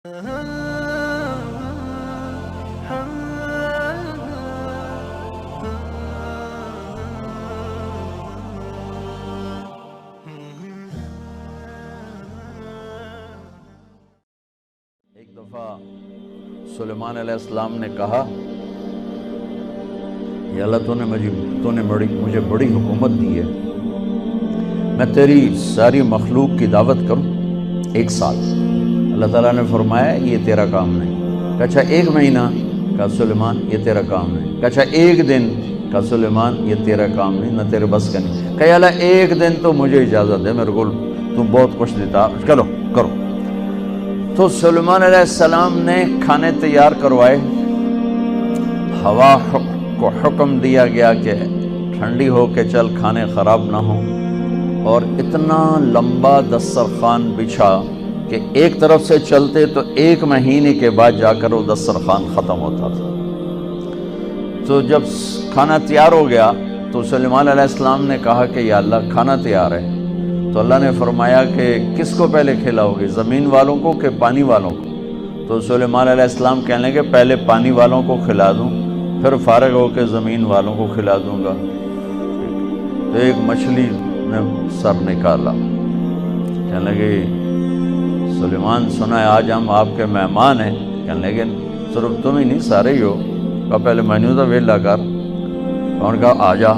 ایک دفعہ سلیمان علیہ السلام نے کہا کہ اللہ تو نے مجھے بڑی حکومت دی ہے، میں تیری ساری مخلوق کی دعوت کروں 1 سال۔ اللہ تعالیٰ نے فرمایا یہ تیرا کام نہیں۔ کہا اچھا 1 مہینہ؟ کہا سلیمان یہ تیرا کام نہیں۔ کہا اچھا 1 دن؟ کہا سلیمان یہ تیرا کام نہیں، نہ تیرے بس کا نہیں۔ کہا اللہ 1 دن تو مجھے اجازت دے، میرے کو تم بہت کچھ دیتا، چلو کرو۔ تو سلیمان علیہ السلام نے کھانے تیار کروائے، ہوا کو حکم دیا گیا کہ ٹھنڈی ہو کے چل، کھانے خراب نہ ہوں، اور اتنا لمبا دسترخوان بچھا کہ ایک طرف سے چلتے تو 1 مہینے کے بعد جا کر وہ دسترخوان ختم ہوتا تھا۔ تو جب کھانا تیار ہو گیا تو سلیمان علیہ السلام نے کہا کہ یا اللہ کھانا تیار ہے۔ تو اللہ نے فرمایا کہ کس کو پہلے کھلاؤ گے، زمین والوں کو کہ پانی والوں کو؟ تو سلیمان علیہ السلام کہنے لگے پہلے پانی والوں کو کھلا دوں، پھر فارغ ہو کے زمین والوں کو کھلا دوں گا۔ تو ایک مچھلی نے سر نکالا، کہنے لگے سلیمان سنا ہے آج ہم آپ کے مہمان ہیں۔ کہنے لگے صرف تم ہی نہیں سارے ہی ہو۔ کہا پہلے مینیو تو ویلا کر۔ انہوں نے کہا آ جا۔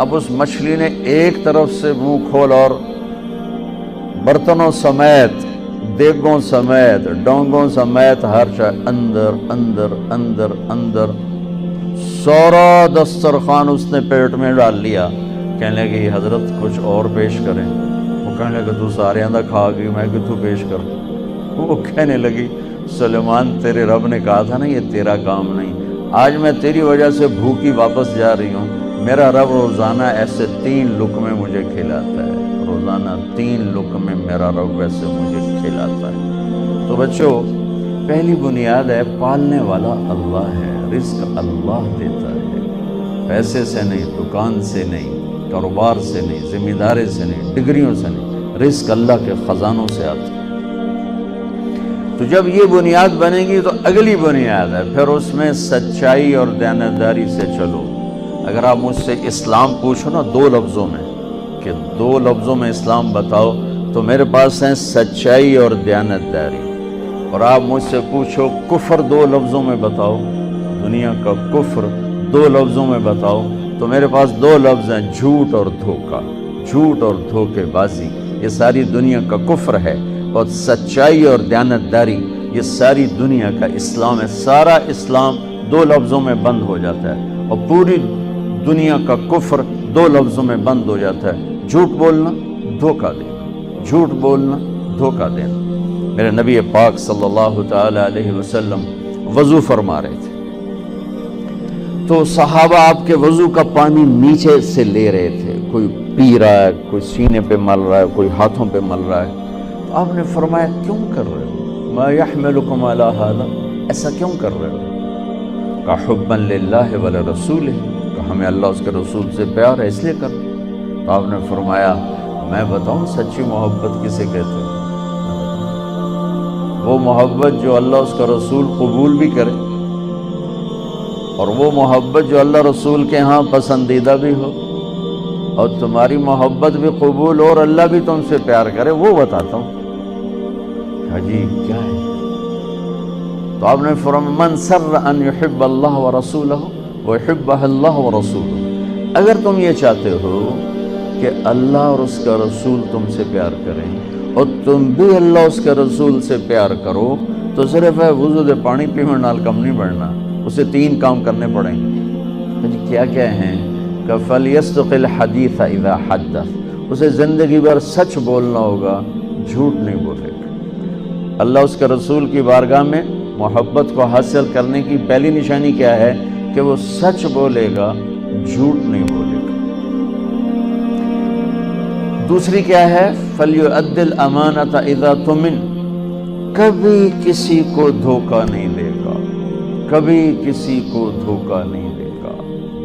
اب اس مچھلی نے ایک طرف سے منہ کھول اور برتنوں سمیت، دیگوں سمیت، ڈونگوں سمیت ہر شے اندر اندر اندر اندر، سارا دسترخوان اس نے پیٹ میں ڈال لیا۔ کہنے لگے حضرت کچھ اور پیش کریں؟ وہ کہنے لگے تو سارے اندر کھا گئی، میں کہ تو پیش کر۔ وہ کہنے لگی سلیمان تیرے رب نے کہا تھا نا یہ تیرا کام نہیں، آج میں تیری وجہ سے بھوکی واپس جا رہی ہوں۔ میرا رب روزانہ ایسے 3 لقمے مجھے کھلاتا ہے، روزانہ 3 لقمے میرا رب ویسے مجھے کھلاتا ہے۔ تو بچوں پہلی بنیاد ہے پالنے والا اللہ ہے، رزق اللہ دیتا ہے، پیسے سے نہیں، دکان سے نہیں، کاروبار سے نہیں، ذمہ داری سے نہیں، ڈگریوں سے نہیں، رزق اللہ کے خزانوں سے آتا ہے۔ تو جب یہ بنیاد بنے گی تو اگلی بنیاد ہے پھر اس میں سچائی اور دیانتداری سے چلو۔ اگر آپ مجھ سے اسلام پوچھو نا 2 لفظوں میں کہ 2 لفظوں میں اسلام بتاؤ، تو میرے پاس ہیں سچائی اور دیانتداری۔ اور آپ مجھ سے پوچھو کفر 2 لفظوں میں بتاؤ، دنیا کا کفر 2 لفظوں میں بتاؤ، تو میرے پاس 2 لفظ ہیں، جھوٹ اور دھوکہ، جھوٹ اور دھوکے بازی، یہ ساری دنیا کا کفر ہے۔ اور سچائی اور دیانتداری یہ ساری دنیا کا اسلام ہے۔ سارا اسلام 2 لفظوں میں بند ہو جاتا ہے، اور پوری دنیا کا کفر 2 لفظوں میں بند ہو جاتا ہے، جھوٹ بولنا، دھوکہ دینا، جھوٹ بولنا، دھوکہ دینا۔ میرے نبی پاک صلی اللہ تعالی علیہ وسلم وضو فرما رہے تھے، تو صحابہ آپ کے وضو کا پانی نیچے سے لے رہے تھے، کوئی پی رہا ہے، کوئی سینے پہ مل رہا ہے، کوئی ہاتھوں پہ مل رہا ہے۔ تو آپ نے فرمایا کیوں کر رہے ہو؟ ما یحملکم علی ھذا، ایسا کیوں کر رہے ہو؟ کہ حبا للہ ولرسولہ، کہ ہمیں اللہ اس کے رسول سے پیار ہے اس لیے کر۔ تو آپ نے فرمایا میں بتاؤں سچی محبت کسے کہتے ہیں؟ وہ محبت جو اللہ اس کا رسول قبول بھی کرے، اور وہ محبت جو اللہ رسول کے ہاں پسندیدہ بھی ہو، اور تمہاری محبت بھی قبول ہو اور اللہ بھی تم سے پیار کرے، وہ بتاتا ہوں۔ جی کیا ہے؟ تو آپ نے فرمایا من سر ان یحب اللہ ورسولہ ویحبہ اللہ ورسولہ، اگر تم یہ چاہتے ہو کہ اللہ اور اس کا رسول تم سے پیار کریں اور تم بھی اللہ اس کے رسول سے پیار کرو، تو صرف ہے وضو دے پانی پینے نال کم نہیں بڑھنا، اسے 3 کام کرنے پڑیں گے۔ جی کیا کیا ہیں؟ کہ فَلْيَصْدُقِ الْحَدِيثَ إِذَا حَدَّثَ، اسے زندگی بھر سچ بولنا ہوگا، جھوٹ نہیں بولے گا۔ اللہ اس کے رسول کی بارگاہ میں محبت کو حاصل کرنے کی پہلی نشانی کیا ہے؟ کہ وہ سچ بولے گا، جھوٹ نہیں بولے گا۔ دوسری کیا ہے؟ فَلْيُؤَدِّ الْأَمَانَةَ إِذَا تُؤْمِنَ، کبھی کسی کو دھوکہ نہیں دے گا، کبھی کسی کو دھوکہ نہیں دے گا،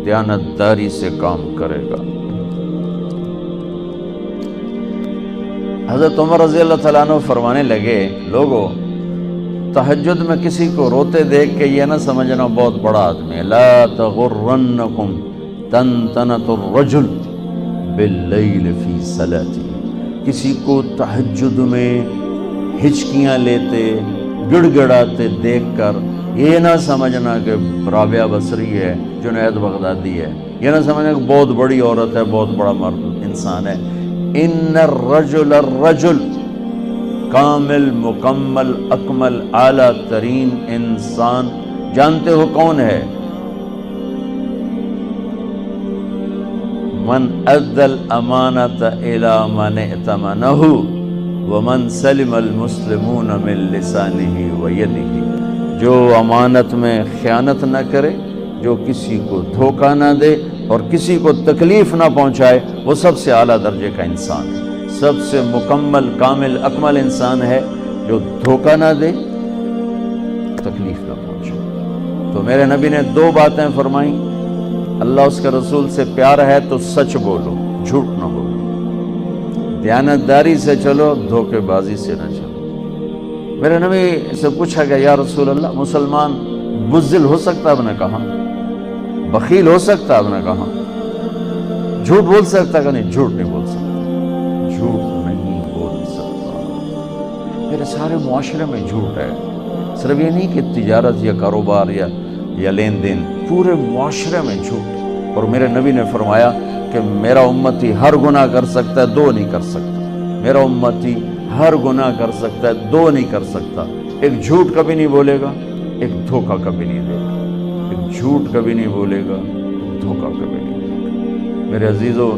دیانتداری سے کام کرے گا۔ حضرت عمر رضی اللہ تعالیٰ عنہ فرمانے لگے لوگو تہجد میں کسی کو روتے دیکھ کے یہ نہ سمجھنا بہت بڑا آدمی ہے. لا تغرنکم تنتنۃ الرجل باللیل فی صلاتی. کسی کو تہجد میں ہچکیاں لیتے گڑ گڑاتے دیکھ کر یہ نہ سمجھنا کہ رابعہ بصری ہے، جنید بغدادی ہے، یہ نہ سمجھنا کہ بہت بڑی عورت ہے، بہت بڑا مرد انسان ہے. ان الرجل کامل، مکمل، اکمل، اعلیٰ ترین انسان جانتے ہو کون ہے؟ من ادى الامانۃ الی من ائتمنہ ومن سلم المسلمون من لسانہ ویدہ. جو امانت میں خیانت نہ کرے، جو کسی کو دھوکہ نہ دے اور کسی کو تکلیف نہ پہنچائے، وہ سب سے اعلیٰ درجے کا انسان ہے. سب سے مکمل، کامل، اکمل انسان ہے جو دھوکہ نہ دے، تکلیف نہ پہنچائے. تو میرے نبی نے 2 باتیں فرمائیں. اللہ اس کے رسول سے پیار ہے تو سچ بولو، جھوٹ نہ بولو. دیانتداری سے چلو، دھوکے بازی سے نہ چلو. میرے نبی سے پوچھا گیا یا رسول اللہ مسلمان بزدل ہو سکتا؟ آپ نے کہا. بخیل ہو سکتا؟ آپ نے کہا. جھوٹ بول سکتا؟ کہ نہیں، جھوٹ نہیں بول سکتا. جھوٹ نہیں بول سکتا. میرے سارے معاشرے میں جھوٹ ہے. صرف یہ نہیں کہ تجارت یا کاروبار یا لین دین، پورے معاشرے میں جھوٹ. اور میرے نبی نے فرمایا کہ میرا امتی ہر گناہ کر سکتا ہے، 2 نہیں کر سکتا. میرا امتی ہر گناہ کر سکتا ہے، 2 نہیں کر سکتا. ایک جھوٹ کبھی نہیں بولے گا، ایک دھوکہ کبھی نہیں دے گا. ایک جھوٹ کبھی نہیں بولے گا، دھوکہ کبھی نہیں دے گا. میرے عزیزو،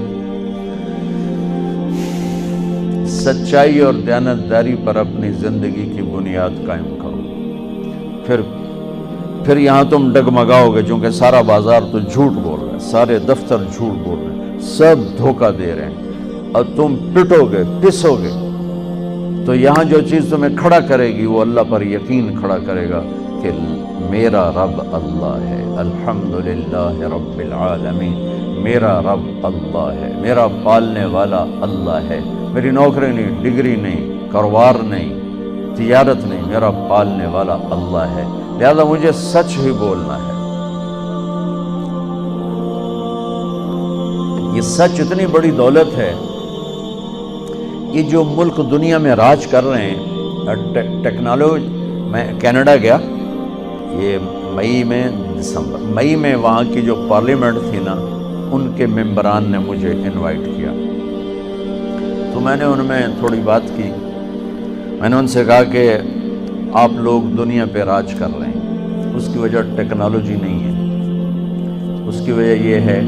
سچائی اور دیانتداری پر اپنی زندگی کی بنیاد قائم کرو. پھر یہاں تم ڈگمگاؤ گے، چونکہ سارا بازار تو جھوٹ بول رہا ہے، سارے دفتر جھوٹ بول رہے ہیں، سب دھوکہ دے رہے ہیں، اور تم پٹو گے، پسو گے. تو یہاں جو چیز تمہیں کھڑا کرے گی وہ اللہ پر یقین کھڑا کرے گا کہ میرا رب اللہ ہے. الحمدللہ رب العالمین. میرا رب اللہ ہے، میرا پالنے والا اللہ ہے. میری نوکری نہیں، ڈگری نہیں، کاروبار نہیں، تجارت نہیں، میرا پالنے والا اللہ ہے. لہذا مجھے سچ ہی بولنا ہے. یہ سچ اتنی بڑی دولت ہے. یہ جو ملک دنیا میں راج کر رہے ہیں ٹیکنالوجی. میں کینیڈا گیا یہ مئی میں وہاں کی جو پارلیمنٹ تھی نا، ان کے ممبران نے مجھے انوائٹ کیا. تو میں نے ان میں تھوڑی بات کی. میں نے ان سے کہا کہ آپ لوگ دنیا پہ راج کر رہے ہیں، اس کی وجہ ٹیکنالوجی نہیں ہے. اس کی وجہ یہ ہے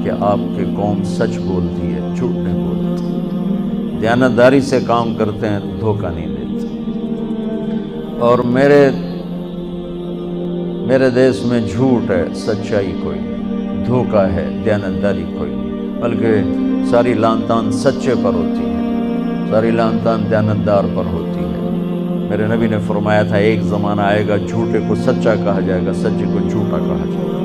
کہ آپ کی قوم سچ بولتی ہے، جھوٹ نہیں بولتی، دیانتداری سے کام کرتے ہیں، دھوکہ نہیں دیتے. اور میرے دیش میں جھوٹ ہے، سچائی کوئی نہیں، دھوکہ ہے، دیانتداری کوئی نہیں. بلکہ ساری لان تان سچے پر ہوتی ہے، ساری لان تان دیانتدار پر ہوتی ہے. میرے نبی نے فرمایا تھا ایک زمانہ آئے گا جھوٹے کو سچا کہا جائے گا، سچے کو جھوٹا کہا جائے گا،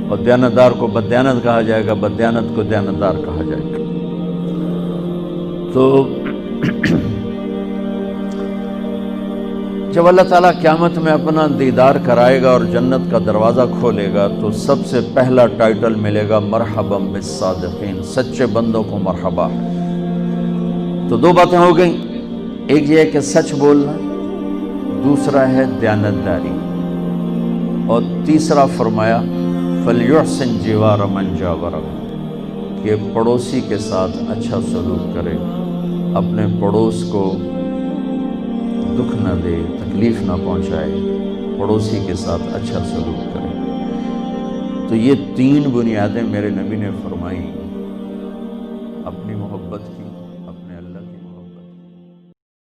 اور دیانتدار کو بددیانت کہا جائے گا، بددیانت کو دیانتدار کہا جائے گا. تو جب اللہ تعالیٰ قیامت میں اپنا دیدار کرائے گا اور جنت کا دروازہ کھولے گا تو سب سے پہلا ٹائٹل ملے گا مرحبا بالصادقین، سچے بندوں کو مرحبا. تو 2 باتیں ہو گئیں. ایک یہ ہے کہ سچ بولنا، دوسرا ہے دیانتداری، اور تیسرا فرمایا فَلْيُحْسِنْ جِوَارَ مَنْ جَاوَرَهُ، کہ پڑوسی کے ساتھ اچھا سلوک کرے، اپنے پڑوس کو دکھ نہ دے، تکلیف نہ پہنچائے، پڑوسی کے ساتھ اچھا سلوک کرے. تو یہ 3 بنیادیں میرے نبی نے فرمائی اپنی محبت کی.